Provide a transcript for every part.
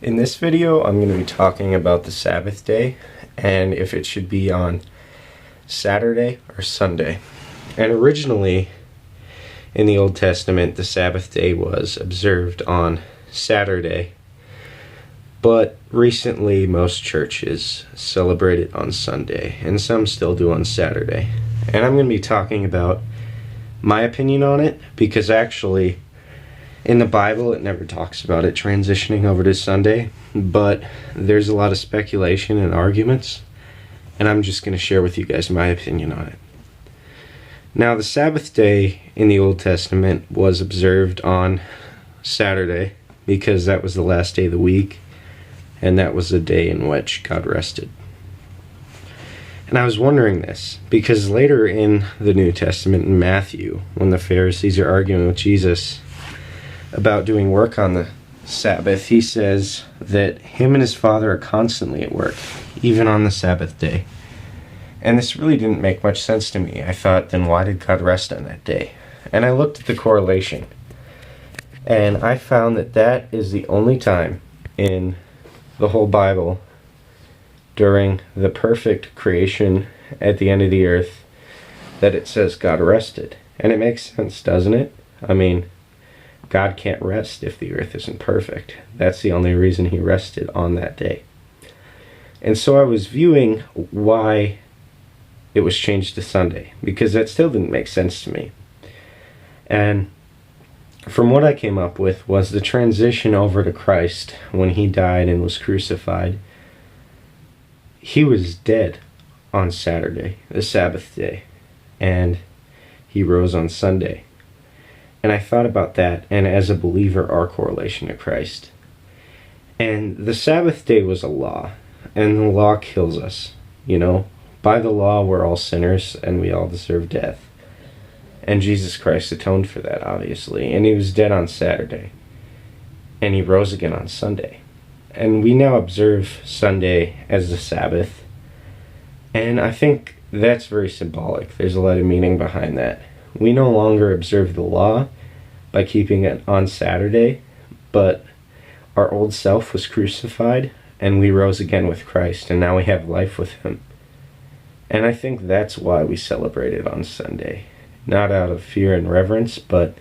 In this video, I'm going to be talking about the Sabbath day and if it should be on Saturday or Sunday. And originally, in the Old Testament, the Sabbath day was observed on Saturday, but recently most churches celebrate it on Sunday, and some still do on Saturday. And I'm going to be talking about my opinion on it, because actually, in the Bible, it never talks about it transitioning over to Sunday, but there's a lot of speculation and arguments, and I'm just going to share with you guys my opinion on it. Now, the Sabbath day in the Old Testament was observed on Saturday because that was the last day of the week, and that was the day in which God rested. And I was wondering this, because later in the New Testament, in Matthew, when the Pharisees are arguing with Jesus about doing work on the Sabbath, he says that him and his Father are constantly at work, even on the Sabbath day. And this really didn't make much sense to me. I thought, then why did God rest on that day? And I looked at the correlation, and I found that that is the only time in the whole Bible during the perfect creation at the end of the earth that it says God rested. And it makes sense, doesn't it? I mean, God can't rest if the earth isn't perfect. That's the only reason he rested on that day. And so I was viewing why it was changed to Sunday, because that still didn't make sense to me. And from what I came up with was the transition over to Christ when he died and was crucified. He was dead on Saturday, the Sabbath day, and he rose on Sunday. And I thought about that, and as a believer, our correlation to Christ. And the Sabbath day was a law, and the law kills us, you know. By the law, we're all sinners, and we all deserve death. And Jesus Christ atoned for that, obviously. And he was dead on Saturday, and he rose again on Sunday. And we now observe Sunday as the Sabbath, and I think that's very symbolic. There's a lot of meaning behind that. We no longer observe the law by keeping it on Saturday, but our old self was crucified, and we rose again with Christ, and now we have life with him. And I think that's why we celebrate it on Sunday. Not out of fear and reverence, but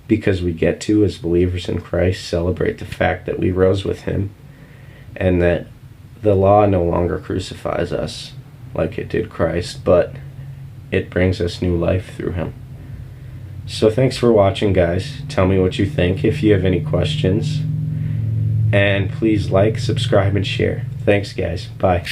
because we get to, as believers in Christ, celebrate the fact that we rose with him, and that the law no longer crucifies us like it did Christ, but it brings us new life through him. So thanks for watching, guys. Tell me what you think if you have any questions. And please like, subscribe, and share. Thanks, guys. Bye.